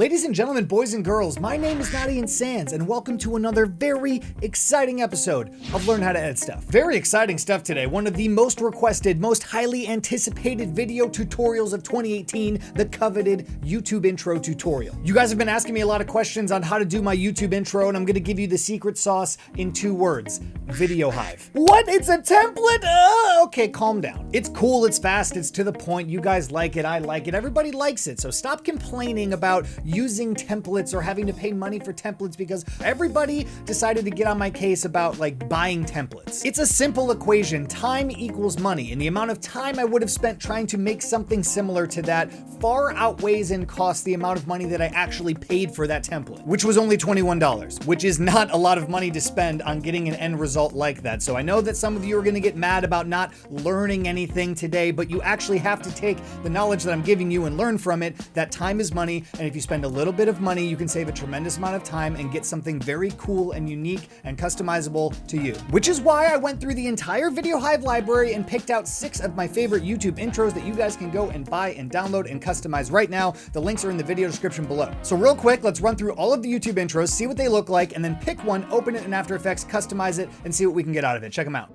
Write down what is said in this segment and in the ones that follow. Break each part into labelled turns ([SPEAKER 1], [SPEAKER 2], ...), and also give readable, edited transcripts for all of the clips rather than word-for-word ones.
[SPEAKER 1] Ladies and gentlemen, boys and girls, my name is Nadian Sands, and welcome to another very exciting episode of Learn How to Edit Stuff. Very exciting stuff today. One of the most requested, most highly anticipated video tutorials of 2018, the coveted YouTube intro tutorial. You guys have been asking me a lot of questions on how to do my YouTube intro, and I'm gonna give you the secret sauce in 2 words: Video Hive. What? It's a template? Okay, calm down. It's cool, it's fast, it's to the point. You guys like it, I like it, everybody likes it. So stop complaining about using templates or having to pay money for templates because everybody decided to get on my case about like buying templates. It's a simple equation. Time equals money, and the amount of time I would have spent trying to make something similar to that far outweighs in cost the amount of money that I actually paid for that template, which was only $21, which is not a lot of money to spend on getting an end result like that. So I know that some of you are gonna get mad about not learning anything today, but you actually have to take the knowledge that I'm giving you and learn from it. That time is money, and if you spend a little bit of money, you can save a tremendous amount of time and get something very cool and unique and customizable to you. Which is why I went through the entire Video Hive library and picked out 6 of my favorite YouTube intros that you guys can go and buy and download and customize right now. The links are in the video description below. So real quick, let's run through all of the YouTube intros, see what they look like, and then pick one, open it in After Effects, customize it, and see what we can get out of it. Check them out.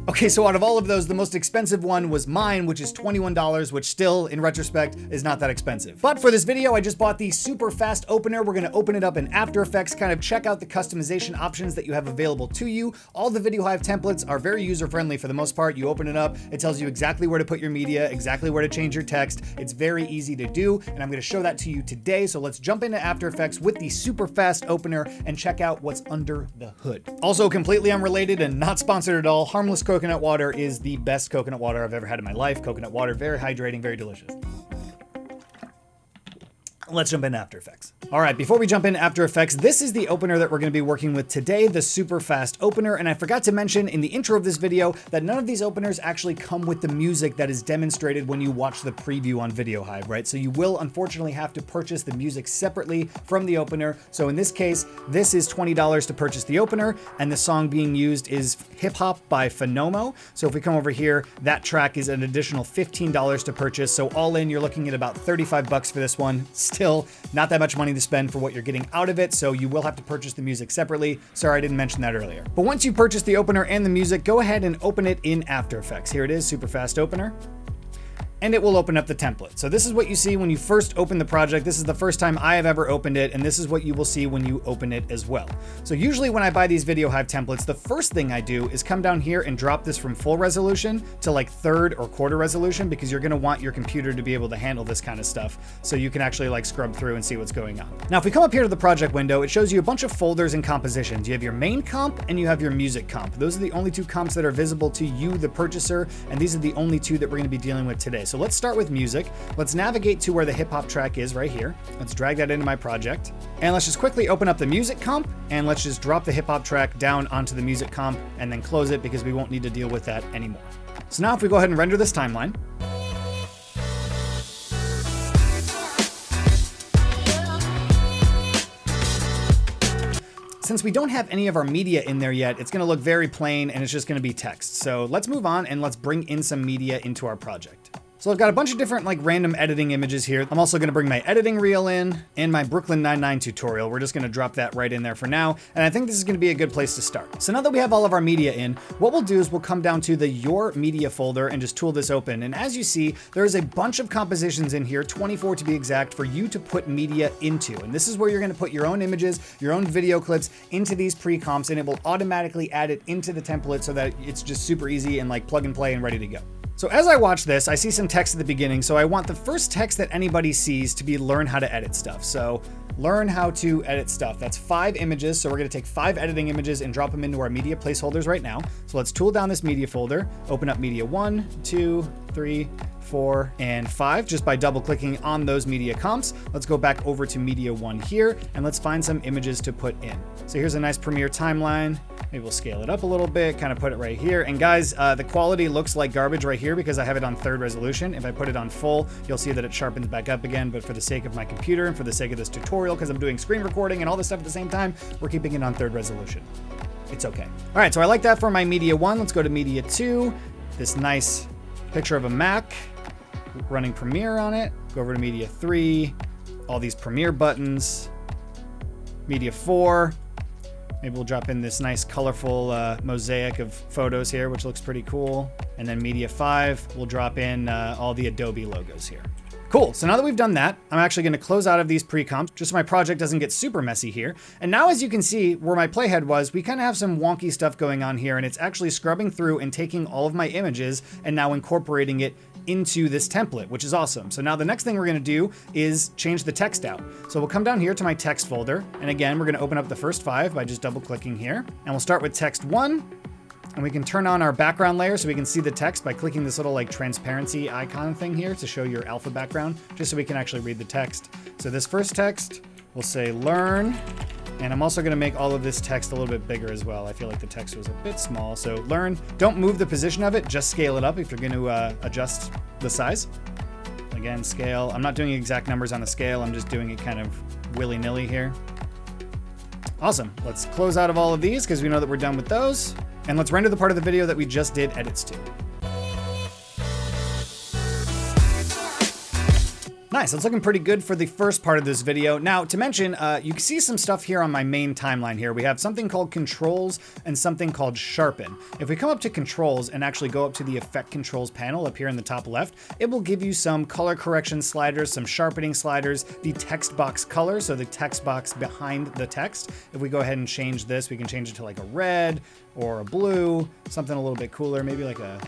[SPEAKER 1] Okay, so out of all of those, the most expensive one was mine, which is $21, which still, in retrospect, is not that expensive. But for this video, I just bought the super fast opener. We're gonna open it up in After Effects, kind of check out the customization options that you have available to you. All the Video Hive templates are very user-friendly for the most part. You open it up, it tells you exactly where to put your media, exactly where to change your text. It's very easy to do, and I'm gonna show that to you today. So let's jump into After Effects with the super fast opener and check out what's under the hood. Also, completely unrelated and not sponsored at all, Harmless Coconut Water is the best coconut water I've ever had in my life. Coconut water, very hydrating, very delicious. Let's jump into After Effects. All right, before we jump into After Effects, this is the opener that we're gonna be working with today, the super fast opener. And I forgot to mention in the intro of this video that none of these openers actually come with the music that is demonstrated when you watch the preview on Video Hive, right? So you will unfortunately have to purchase the music separately from the opener. So in this case, this is $20 to purchase the opener, and the song being used is Hip Hop by Phenomo. So if we come over here, that track is an additional $15 to purchase. So all in, you're looking at about 35 bucks for this one. Still not that much money to spend for what you're getting out of it, so you will have to purchase the music separately. Sorry, I didn't mention that earlier. But once you purchase the opener and the music, go ahead and open it in After Effects. Here it is, super fast opener. And it will open up the template. So this is what you see when you first open the project. This is the first time I have ever opened it, and this is what you will see when you open it as well. So usually when I buy these Video Hive templates, the first thing I do is come down here and drop this from full resolution to like 1/3 or 1/4 resolution, because you're gonna want your computer to be able to handle this kind of stuff so you can actually like scrub through and see what's going on. Now, if we come up here to the project window, it shows you a bunch of folders and compositions. You have your main comp and you have your music comp. Those are the only 2 comps that are visible to you, the purchaser, and these are the only 2 that we're gonna be dealing with today. So let's start with music. Let's navigate to where the hip hop track is right here. Let's drag that into my project. And let's just quickly open up the music comp, and let's just drop the hip hop track down onto the music comp and then close it because we won't need to deal with that anymore. So now if we go ahead and render this timeline, since we don't have any of our media in there yet, it's gonna look very plain and it's just gonna be text. So let's move on and let's bring in some media into our project. So I've got a bunch of different like random editing images here. I'm also gonna bring my editing reel in and my Brooklyn Nine-Nine tutorial. We're just gonna drop that right in there for now. And I think this is gonna be a good place to start. So now that we have all of our media in, what we'll do is we'll come down to the Your Media folder and just tool this open. And as you see, there's a bunch of compositions in here, 24 to be exact, for you to put media into. And this is where you're gonna put your own images, your own video clips into these pre-comps, and it will automatically add it into the template so that it's just super easy and like plug and play and ready to go. So as I watch this, I see some text at the beginning, so I want the first text that anybody sees to be learn how to edit stuff. So learn how to edit stuff. That's 5 images, so we're gonna take 5 editing images and drop them into our media placeholders right now. So let's tool down this media folder, open up media 1, 2, 3, 4, and 5 just by double clicking on those media comps. Let's go back over to media 1 here and let's find some images to put in. So here's a nice Premiere timeline. Maybe we'll scale it up a little bit, kind of put it right here. And guys, the quality looks like garbage right here because I have it on 3rd resolution. If I put it on full, you'll see that it sharpens back up again, but for the sake of my computer and for the sake of this tutorial, because I'm doing screen recording and all this stuff at the same time, we're keeping it on 3rd resolution. It's okay. All right, so I like that for my media 1. Let's go to media 2. This nice picture of a Mac running Premiere on it. Go over to media 3, all these Premiere buttons. Media 4. Maybe we'll drop in this nice colorful mosaic of photos here, which looks pretty cool. And then media 5, we'll drop in all the Adobe logos here. Cool, so now that we've done that, I'm actually gonna close out of these pre-comps just so my project doesn't get super messy here. And now as you can see where my playhead was, we kind of have some wonky stuff going on here, and it's actually scrubbing through and taking all of my images and now incorporating it into this template, which is awesome. So now the next thing we're gonna do is change the text out. So we'll come down here to my text folder, and again, we're gonna open up the first 5 by just double clicking here. And we'll start with text 1, and we can turn on our background layer so we can see the text by clicking this little like transparency icon thing here to show your alpha background, just so we can actually read the text. So this first text, we'll say learn, and I'm also gonna make all of this text a little bit bigger as well. I feel like the text was a bit small. So learn, don't move the position of it, just scale it up if you're gonna adjust the size. Again, scale. I'm not doing exact numbers on the scale, I'm just doing it kind of willy-nilly here. Awesome, let's close out of all of these because we know that we're done with those. And let's render the part of the video that we just did edits to. Nice, that's looking pretty good for the first part of this video. Now, to mention, you can see some stuff here on my main timeline here. We have something called controls and something called sharpen. If we come up to controls and actually go up to the effect controls panel up here in the top left, it will give you some color correction sliders, some sharpening sliders, the text box color, so the text box behind the text. If we go ahead and change this, we can change it to like a red or a blue, something a little bit cooler, maybe like a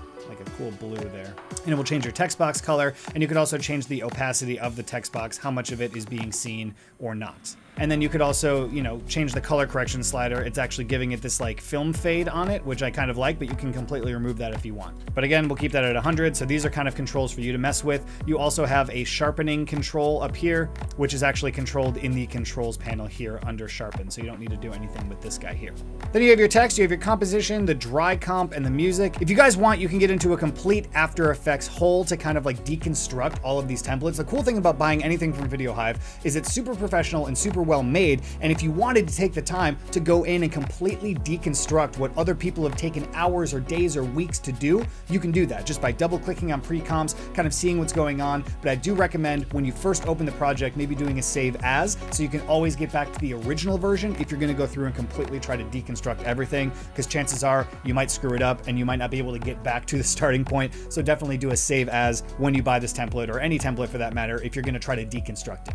[SPEAKER 1] cool blue there. And it will change your text box color, and you could also change the opacity of the text box, how much of it is being seen or not. And then you could also, you know, change the color correction slider. It's actually giving it this like film fade on it, which I kind of like, but you can completely remove that if you want. But again, we'll keep that at 100. So these are kind of controls for you to mess with. You also have a sharpening control up here, which is actually controlled in the controls panel here under sharpen. So you don't need to do anything with this guy here. Then you have your text, you have your composition, the dry comp, and the music. If you guys want, you can get into a complete After Effects hole to kind of like deconstruct all of these templates. The cool thing about buying anything from Video Hive is it's super professional and super well made, and if you wanted to take the time to go in and completely deconstruct what other people have taken hours or days or weeks to do, you can do that just by double clicking on pre-comps, kind of seeing what's going on. But I do recommend when you first open the project, maybe doing a save as, so you can always get back to the original version if you're going to go through and completely try to deconstruct everything, because chances are you might screw it up and you might not be able to get back to the starting point. So definitely do a save as when you buy this template, or any template for that matter, if you're going to try to deconstruct it.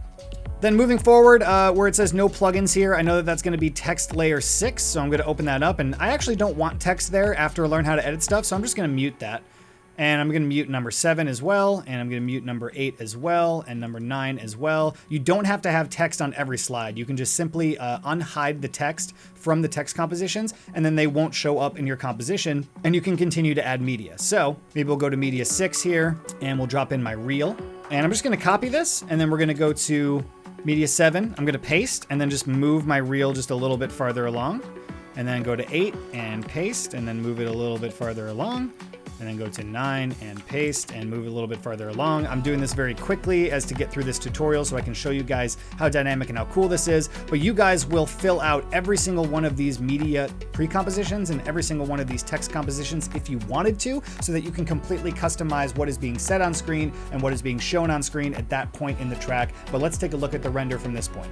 [SPEAKER 1] Then moving forward, where it says no plugins here, I know that that's going to be text layer 6, so I'm going to open that up, and I actually don't want text there after I learn how to edit stuff, so I'm just going to mute that. And I'm going to mute number 7 as well, and I'm going to mute number 8 as well, and number 9 as well. You don't have to have text on every slide. You can just simply unhide the text from the text compositions, and then they won't show up in your composition, and you can continue to add media. So maybe we'll go to media 6 here, and we'll drop in my reel. And I'm just going to copy this, and then we're going to go to media 7, I'm going to paste, and then just move my reel just a little bit farther along, and then go to 8 and paste, and then move it a little bit farther along, and then go to 9 and paste and move it a little bit farther along. I'm doing this very quickly as to get through this tutorial so I can show you guys how dynamic and how cool this is, but you guys will fill out every single one of these media pre-compositions and every single one of these text compositions if you wanted to, so that you can completely customize what is being said on screen and what is being shown on screen at that point in the track. But let's take a look at the render from this point.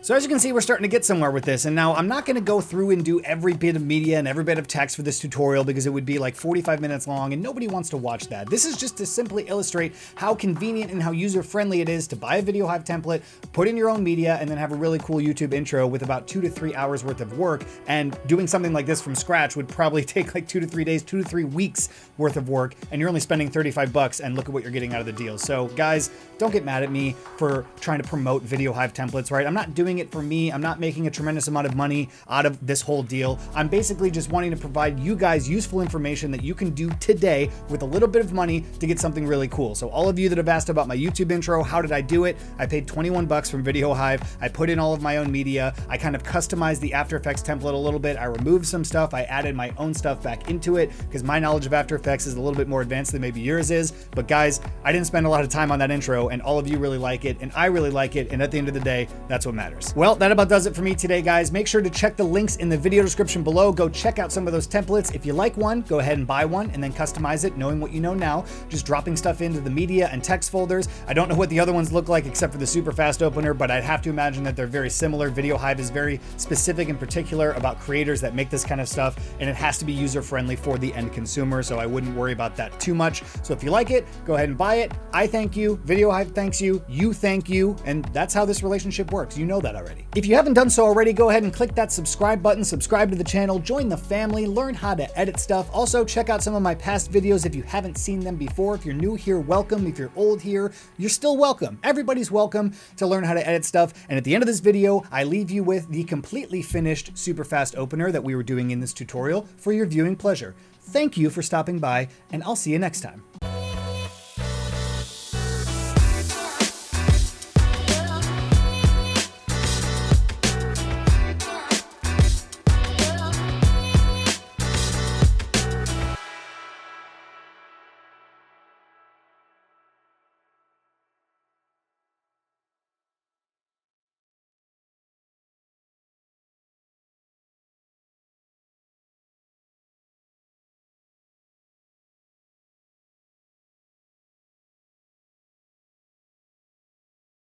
[SPEAKER 1] So as you can see, we're starting to get somewhere with this. And now I'm not going to go through and do every bit of media and every bit of text for this tutorial because it would be like 45 minutes long and nobody wants to watch that. This is just to simply illustrate how convenient and how user-friendly it is to buy a VideoHive template, put in your own media, and then have a really cool YouTube intro with about 2 to 3 hours worth of work. And doing something like this from scratch would probably take like 2 to 3 days, 2 to 3 weeks worth of work, and you're only spending 35 bucks, and look at what you're getting out of the deal. So guys, don't get mad at me for trying to promote VideoHive templates, right? I'm not doing it for me. I'm not making a tremendous amount of money out of this whole deal. I'm basically just wanting to provide you guys useful information that you can do today with a little bit of money to get something really cool. So all of you that have asked about my YouTube intro, how did I do it? I paid 21 bucks from VideoHive. I put in all of my own media. I kind of customized the After Effects template a little bit. I removed some stuff. I added my own stuff back into it because my knowledge of After Effects is a little bit more advanced than maybe yours is. But guys, I didn't spend a lot of time on that intro, and all of you really like it, and I really like it, and at the end of the day, that's what matters. Well, that about does it for me today, guys. Make sure to check the links in the video description below. Go check out some of those templates. If you like one, go ahead and buy one and then customize it, knowing what you know now, just dropping stuff into the media and text folders. I don't know what the other ones look like except for the super fast opener, but I'd have to imagine that they're very similar. VideoHive is very specific and particular about creators that make this kind of stuff, and it has to be user-friendly for the end consumer, so I wouldn't worry about that too much. So if you like it, go ahead and buy it. I thank you, VideoHive thanks you, you thank you, and that's how this relationship works. You know that already. If you haven't done so already, go ahead and click that subscribe button, subscribe to the channel, join the family, learn how to edit stuff. Also, check out some of my past videos if you haven't seen them before. If you're new here, welcome. If you're old here, you're still welcome. Everybody's welcome to learn how to edit stuff. And at the end of this video, I leave you with the completely finished super fast opener that we were doing in this tutorial for your viewing pleasure. Thank you for stopping by, and I'll see you next time.